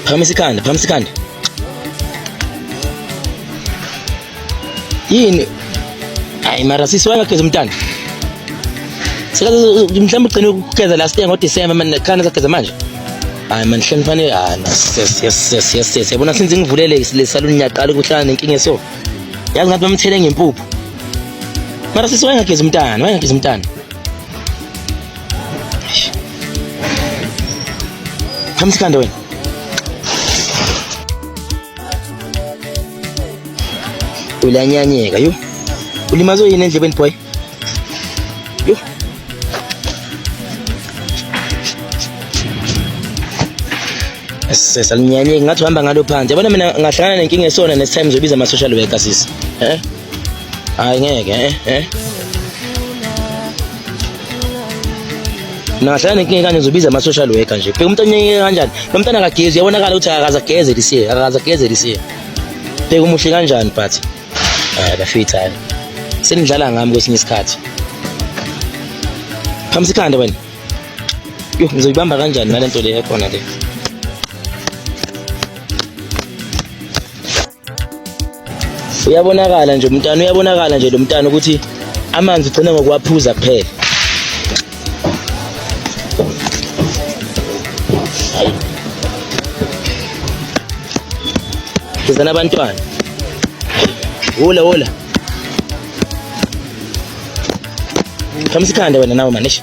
phamisa ikhanda. Yini? Hayi mara sisiwanga kugeza umntana. Sikaze mhlawumbe ugcine ukugeza last year ngoDecember manje nekhanda sageza manje. Hayi man hleni fanele yes yabona since ngivulele le salon ngiyaqala ukuhlala nenkinga so. Yazi ngathi bamthele ngempuphu. Mara sisiwanga kugeza umntana, Phamisa ikhanda wena. Ulanyanyeka yo. Ulimazo yini endlebeni boy? Yo. Salinyanyeka ngathi uhamba ngalo phansi. Yabona mina ngahlangana nenkinga esona next time ngizobiza ama social worker sisi. Hayi ngeke Nahlala nenkinga kanje ngizobiza ama social worker nje. Phela umuntu onyeke kanjani? Lo mntana akagezi uyabonakala ukuthi akazageze lisiye. Phela umuhle kanjani but bafitha. Senidlala ngami kwesinye isikhathi. Phamisa ikhanda wena. Yo ngizoyibamba kanjani nalento le ekhona le? Uyabonakala nje lo mntana ukuthi amanzi ugcina ngokuwaphuza kuphela. Gezana abantwana. Hola. Phamisa ikhanda wena nawe manish.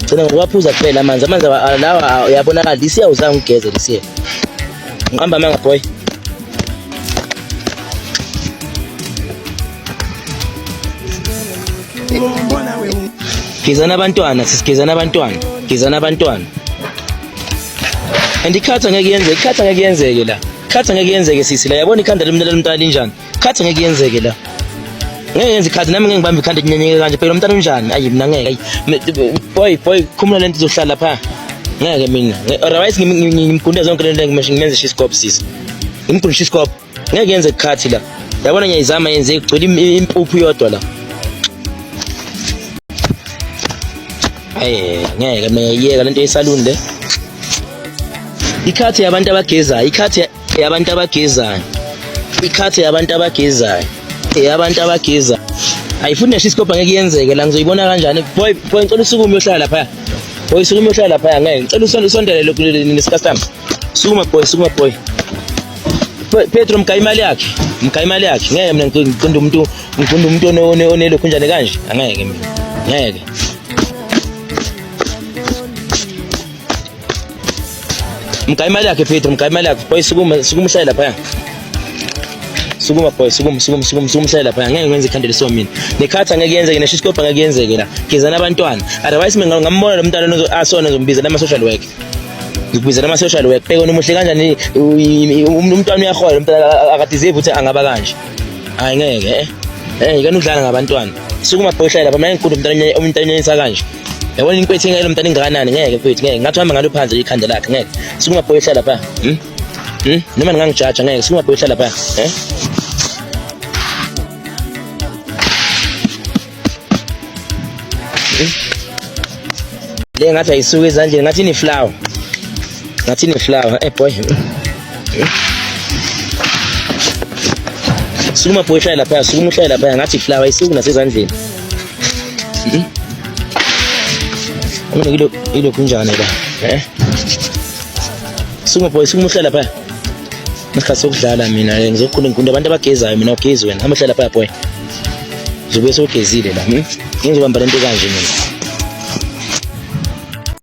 Ugcina ngokuwaphuza kuphela amanzi lawa uyabonakala lisiya uzange ugeze lisiya. Ngiqamba manga boy. Gezana abantwana. And ikhatha ngeke yenzeke la. Ikhatha ngeke yenzeke sisi la. Yabona ikhanda lomntana linjani? Ikhatha ngeke yenzeke la. Ngeke yenze ikhatha nami ngeke ngibambe ikhanda linyenyeke kanje phela umntana unjani? Ayi mina ngeke. Boy khumula lento izohlala lapha. Ngeke mina. Otherwise ngimgunde zonke lento ngimenze shiskop sisi. Ngimgunde shiskop. Ngeke yenze ikhathi la. Yabona ngiyayizama yenze igcwele impuphu yodwa la. Ngeke meyiyeka lento yesaluni le. Ikhathi yabantu abageza. Ayifuni neshiskopa ngeke yenzeke la ngizoyibona kanjani? Boy ngicela usukume uyohlala lapha. Ngeke ngicela usondele nesicustom. Sukuma boy. Petro mkha imali yakhe. Ngeke mina ngiqonda umuntu onelokhu njani kanje. Angeke mina. Ngeke. Mkha imali yakhe Petro, boy sukuma uhlale lapha. Sukuma boy, sukuma uhlale lapha. Ngeke ngenze ikhanda leso mina. Nekhatha ngeke yenzeke, neshiskopa ngeke yenzeke la. Gezana abantwana. Otherwise mina ngambona lo mntana asona ngizombiza nama social work. Phela nomuhle kanjani umntwana uyahola, umntana akadeserve ukuthi angaba kanje. Hayi ngeke ikani udlala ngabantwana. Sukuma boy uhlale lapha. Mina ngikhuluma umntana yenza kanje. Yabona inkwethu ngeke lo mntana ingakanani ngeke mfethu ngeke ngathi uhamba ngalo phansi ikhanda lakhe ngeke. Sukuma boy uhlala lapha. Noma ngingangijaja ngeke. Sukuma boy uhlala lapha. Le ngathi ayisuka ezandleni ngathi ni flower. Boy. Sukuma boy uhlala lapha. Ngathi flower ayisuka nasezandleni. Ilo kunjani la? Sukuma boy uhlala lapha. Ngisikhathi sokudlala mina ngizokhuluma abantu abagezayo mina ugezi wena. Hamba uhlala lapha boy. Uzobe sogezile la. Ngizobamba lento kanje mina.